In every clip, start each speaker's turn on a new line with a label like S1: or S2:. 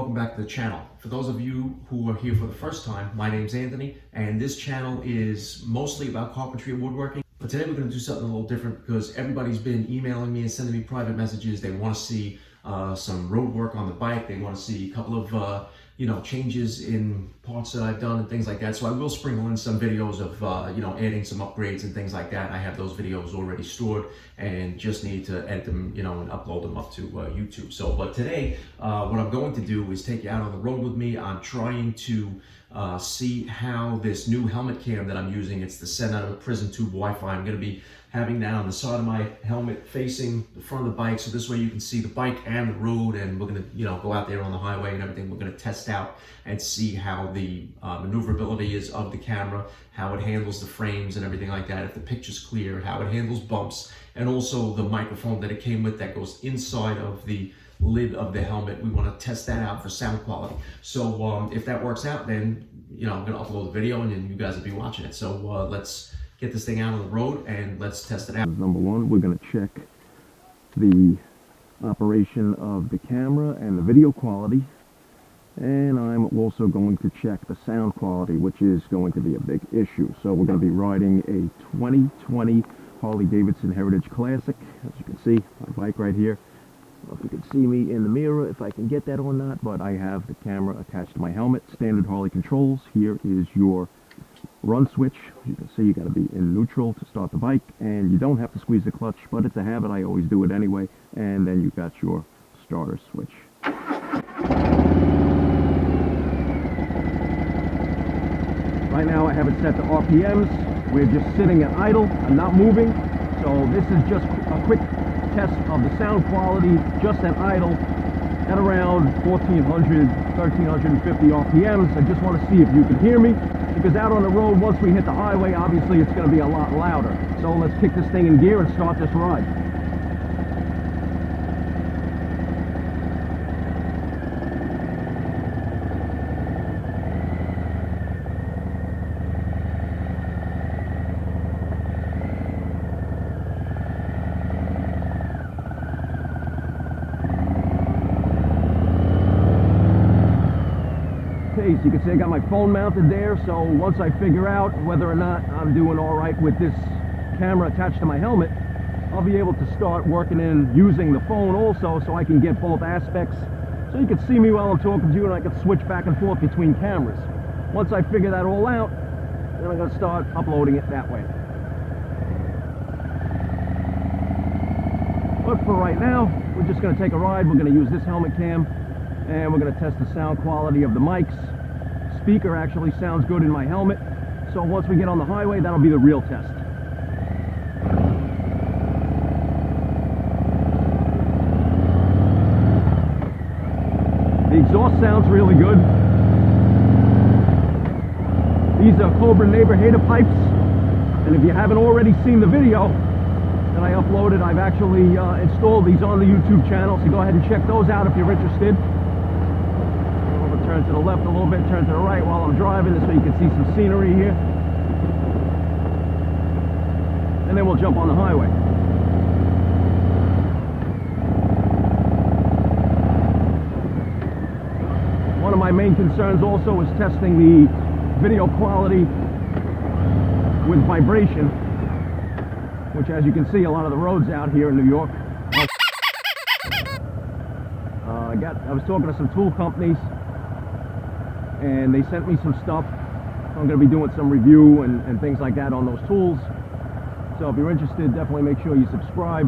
S1: welcome back to the channel. For those of you who are here for the first time, my name's Anthony, and this channel is mostly about carpentry and woodworking. But today we're going to do something a little different because everybody's been emailing me and sending me private messages. They want to see some road work on the bike. They want to see a couple of changes in parts that I've done and things like that. So I will sprinkle in some videos of adding some upgrades and things like that. I have those videos already stored and just need to edit them, and upload them up to YouTube. So, but today, what I'm going to do is take you out on the road with me. I'm trying to see how this new helmet cam that I'm using, it's the Sena prism tube Wi-Fi. I'm going to be having that on the side of my helmet facing the front of the bike, so this way you can see the bike and the road, and we're going to go out there on the highway and everything. We're going to test out and see how the maneuverability is of the camera, how it handles the frames and everything like that, if the picture's clear, how it handles bumps, and also the microphone that it came with that goes inside of the lid of the helmet. We want to test that out for sound quality. So if that works out, then I'm going to upload the video and then you guys will be watching it. So let's get this thing out on the road and let's test it out.
S2: Number one, we're going to check the operation of the camera and the video quality, and I'm also going to check the sound quality, which is going to be a big issue. So we're going to be riding a 2020 Harley-Davidson Heritage Classic. As you can see, my bike right here. I don't know if you can see me in the mirror, if I can get that or not, but I have the camera attached to my helmet. Standard Harley controls. Here is your run switch. You can see you got to be in neutral to start the bike, and you don't have to squeeze the clutch, but it's a habit. I always do it anyway. And then you've got your starter switch. Right now I have it set to RPMs. We're just sitting at idle. I'm not moving. So this is just a quick test of the sound quality just at idle at around 1400, 1350 RPMs. I just want to see if you can hear me, because out on the road, once we hit the highway, obviously it's going to be a lot louder. So let's kick this thing in gear and start this ride. So you can see I got my phone mounted there, so once I figure out whether or not I'm doing all right with this camera attached to my helmet, I'll be able to start working in using the phone also, so I can get both aspects, so you can see me while I'm talking to you, and I can switch back and forth between cameras. Once I figure that all out, then I'm going to start uploading it that way. But for right now, we're just going to take a ride. We're going to use this helmet cam, and we're going to test the sound quality of the mics. Speaker actually sounds good in my helmet, so once we get on the highway, that'll be the real test. The exhaust sounds really good. These are Cobra neighbor hater pipes, and if you haven't already seen the video that I uploaded, I've actually installed these on the YouTube channel, so go ahead and check those out if you're interested. Turn to the left a little bit, turn to the right while I'm driving, so you can see some scenery here. And then we'll jump on the highway. One of my main concerns also is testing the video quality with vibration, which, as you can see, a lot of the roads out here in New York. I was talking to some tool companies, and they sent me some stuff. I'm going to be doing some review and things like that on those tools. So if you're interested, definitely make sure you subscribe,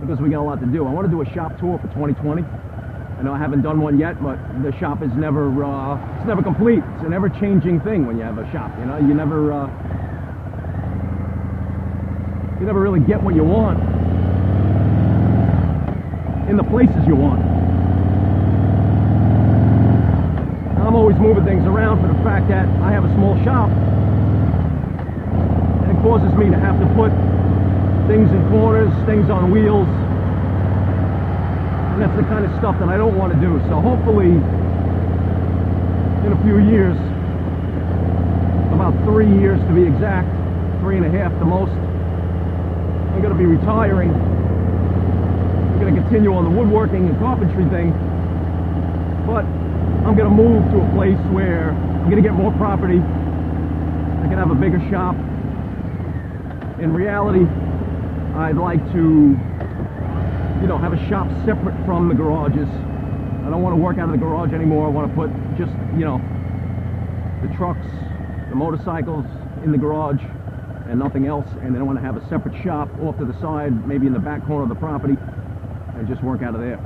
S2: because we got a lot to do. I want to do a shop tour for 2020. I know I haven't done one yet, but the shop is never it's never complete. It's an ever-changing thing when you have a shop. You never really get what you want in the places you want. I'm always moving things around for the fact that I have a small shop, and it causes me to have to put things in corners, things on wheels, and that's the kind of stuff that I don't want to do. So hopefully in a few years, about 3 years to be exact, 3.5 the most, I'm going to be retiring. I'm going to continue on the woodworking and carpentry thing, but I'm going to move to a place where I'm going to get more property. I can have a bigger shop. In reality, I'd like to, you know, have a shop separate from the garages. I don't want to work out of the garage anymore. I want to put just, you know, the trucks, the motorcycles in the garage and nothing else. And then I want to have a separate shop off to the side, maybe in the back corner of the property, and just work out of there.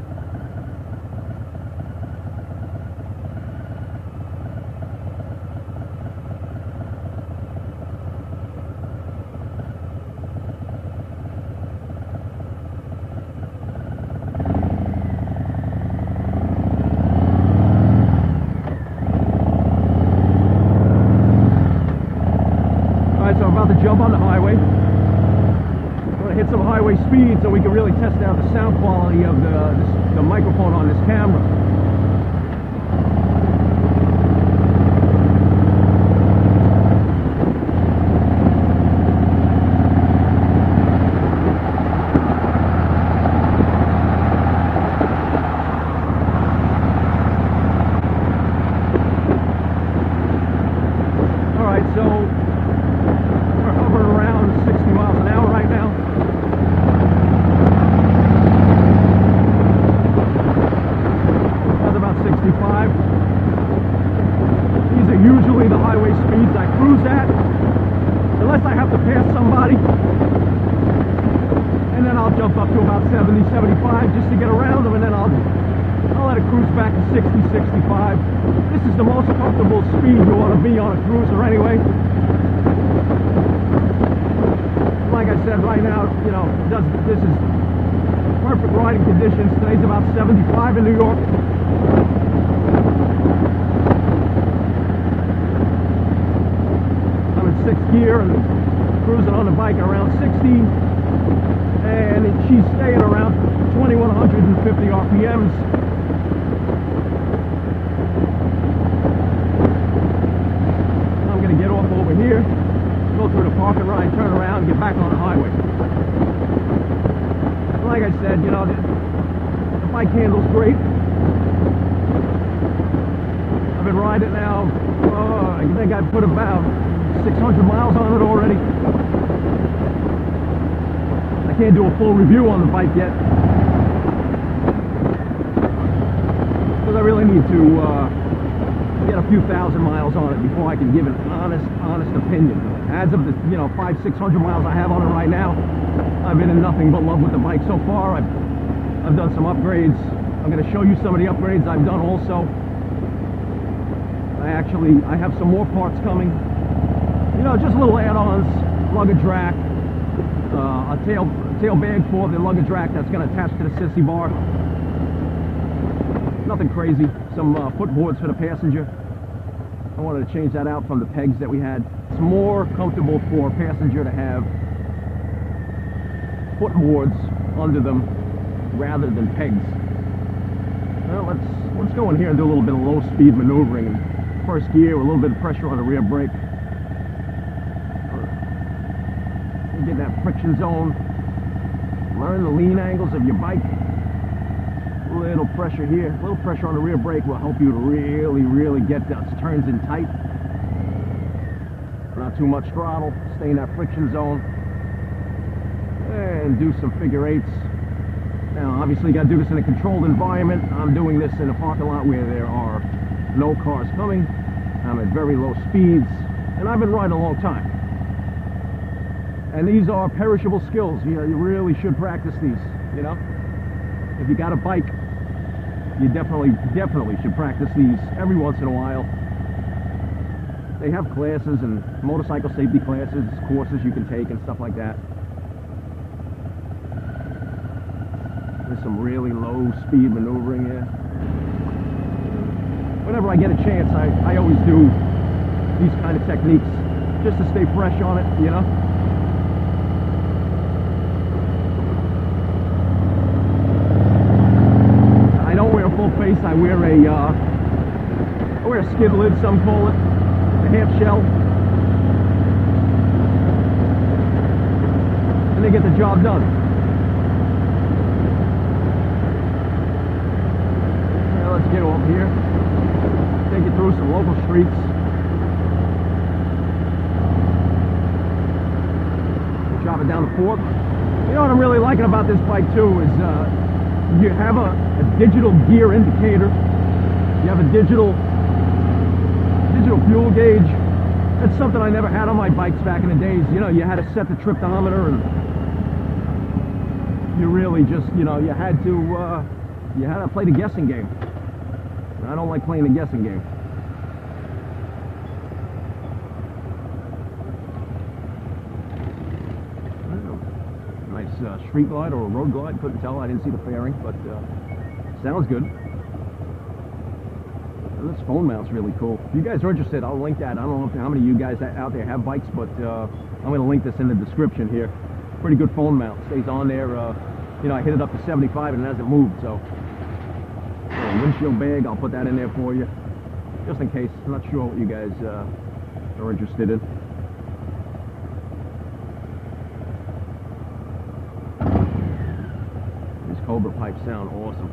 S2: Jump on the highway. I'm going to hit some highway speed so we can really test out the sound quality of the microphone on this camera. All right, so around 60 miles an hour right now. That's about 65. These are usually the highway speeds I cruise at, unless I have to pass somebody. And then I'll jump up to about 70, 75 just to get around them, and then I'll let it cruise back to 60, 65. This is the most comfortable speed you want to be on a cruiser anyway. Like I said, right now, you know, this is perfect riding conditions. Today's about 75 in New York. I'm in 6th gear and cruising on the bike at around 60, and she's staying around 2,150 RPMs. I'm going to get off over here, go through the parking ride, turn around, and get back on the highway. Like I said, you know, the bike handles great. I've been riding it now, I think I've put about 600 miles on it already. I can't do a full review on the bike yet, because I really need to get a few thousand miles on it before I can give an honest opinion. As of the 500-600 miles I have on it right now, I've been in nothing but love with the bike so far. I've done some upgrades. I'm going to show you some of the upgrades I've done also. I have some more parts coming. You know, just little add-ons, luggage rack, a tail bag for the luggage rack that's going to attach to the sissy bar. Nothing crazy. Some footboards for the passenger. I wanted to change that out from the pegs that we had. It's more comfortable for a passenger to have footboards under them rather than pegs. Well, let's go in here and do a little bit of low speed maneuvering in first gear with a little bit of pressure on the rear brake. Get that friction zone. Learn the lean angles of your bike. A little pressure here, a little pressure on the rear brake will help you to really get those turns in tight. Not too much throttle, stay in that friction zone, and do some figure eights. Now, obviously, you got to do this in a controlled environment. I'm doing this in a parking lot where there are no cars coming. I'm at very low speeds, and I've been riding a long time. And these are perishable skills. You really should practice these. You know, if you got a bike, you definitely should practice these every once in a while. They have classes and motorcycle safety classes, courses you can take and stuff like that. There's some really low speed maneuvering here. Whenever I get a chance, I always do these kind of techniques just to stay fresh on it, you know. I don't wear a full face. I wear a skid lid, some call it, a half shell, and they get the job done. let's get off here. Take you through some local streets. Drop it down to 4th. You know what I'm really liking about this bike too is you have a digital gear indicator. You have a digital fuel gauge. That's something I never had on my bikes back in the days. You know, you had to set the triptometer, and you really just, you know, you had to play the guessing game. And I don't like playing the guessing game. Nice street glide or a road glide. Couldn't tell. I didn't see the fairing, but sounds good. This phone mount's really cool. If you guys are interested, I'll link that. I don't know how many of you guys out there have bikes, but I'm going to link this in the description here. Pretty good phone mount. Stays on there. You know, I hit it up to 75 and it hasn't moved, so. Windshield bag, I'll put that in there for you. Just in case. I'm not sure what you guys are interested in. These Cobra pipes sound awesome.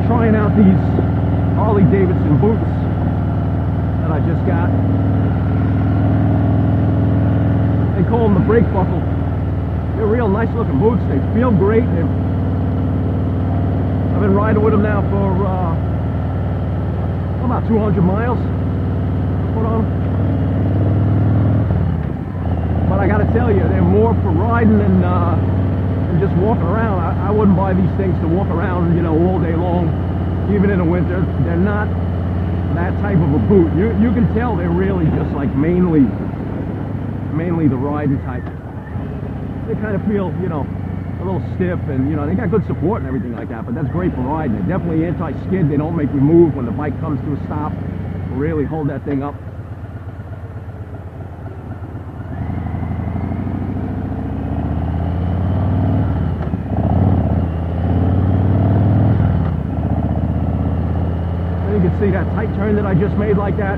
S2: Trying out these Harley-Davidson boots that I just got. They call them the brake buckle. They're real nice looking boots. They feel great. I've been riding with them now for about 200 miles. Put on them. But I gotta tell you, they're more for riding than just walking around. I wouldn't buy these things to walk around, you know, all day long, even in the winter. They're not that type of a boot. You can tell they're really just like mainly the riding type. They kind of feel, you know, a little stiff, and you know, they got good support and everything like that, but that's great for riding. They're definitely anti-skid. They don't make me move when the bike comes to a stop. Really hold that thing up. You can see that tight turn that I just made like that.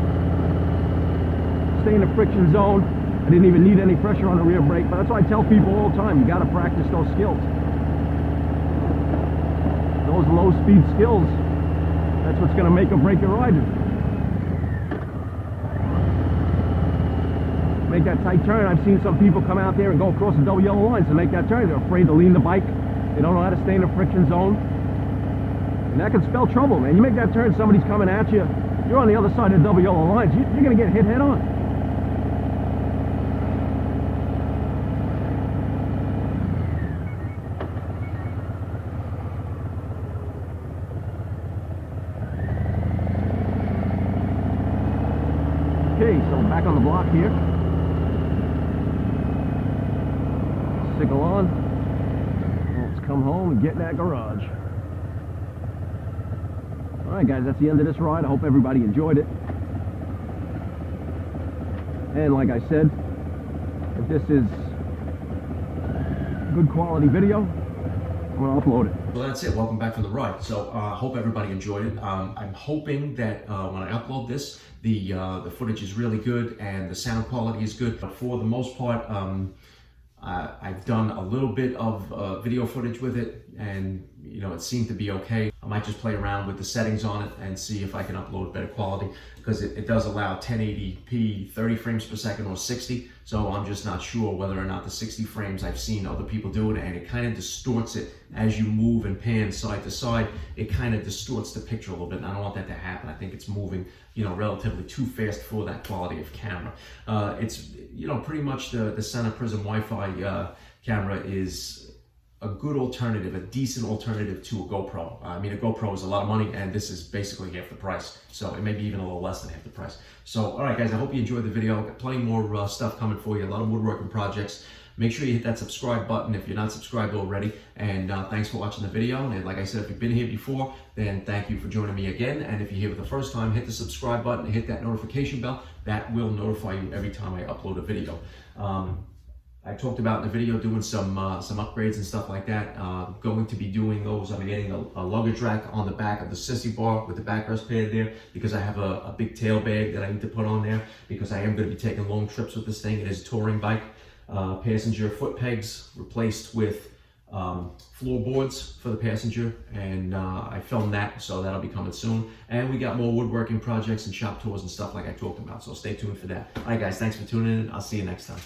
S2: Stay in the friction zone. I didn't even need any pressure on the rear brake, but that's why I tell people all the time, you got to practice those skills. Those low speed skills, that's what's going to make or break your riding. Make that tight turn. I've seen some people come out there and go across the double yellow lines to make that turn. They're afraid to lean the bike. They don't know how to stay in the friction zone. And that can spell trouble, man. You make that turn, somebody's coming at you, you're on the other side of the double yellow lines, you're going to get hit head on. Okay, so back on the block here. Signal on. Let's come home and get in that garage. Alright guys, that's the end of this ride. I hope everybody enjoyed it. And like I said, if this is good quality video, I'm going to upload it.
S1: Well, that's it. Welcome back from the ride. So I hope everybody enjoyed it. I'm hoping that when I upload this, the footage is really good and the sound quality is good. But for the most part, I've done a little bit of video footage with it, and you know, it seemed to be okay. I might just play around with the settings on it and see if I can upload better quality, because it does allow 1080p 30 frames per second or 60, so I'm just not sure whether or not the 60 frames, I've seen other people do it, and it kind of distorts it as you move and pan side to side. It kind of distorts the picture a little bit, and I don't want that to happen. I think it's moving, you know, relatively too fast for that quality of camera. It's, you know, pretty much the Sena prism Wi-Fi camera is a good alternative, a decent alternative to a GoPro. I mean, a GoPro is a lot of money, and this is basically half the price. So it may be even a little less than half the price. So, all right, guys, I hope you enjoyed the video. Got plenty more stuff coming for you, a lot of woodworking projects. Make sure you hit that subscribe button if you're not subscribed already. And thanks for watching the video. And like I said, if you've been here before, then thank you for joining me again. And if you're here for the first time, hit the subscribe button and hit that notification bell. That will notify you every time I upload a video. I talked about in the video doing some upgrades and stuff like that. Going to be doing those. I'm getting a luggage rack on the back of the sissy bar with the backrest pad there, because I have a big tail bag that I need to put on there, because I am going to be taking long trips with this thing. It is a touring bike. Passenger foot pegs replaced with floorboards for the passenger, and I filmed that, so that'll be coming soon. And we got more woodworking projects and shop tours and stuff like I talked about, so stay tuned for that. All right guys, thanks for tuning in. I'll see you next time.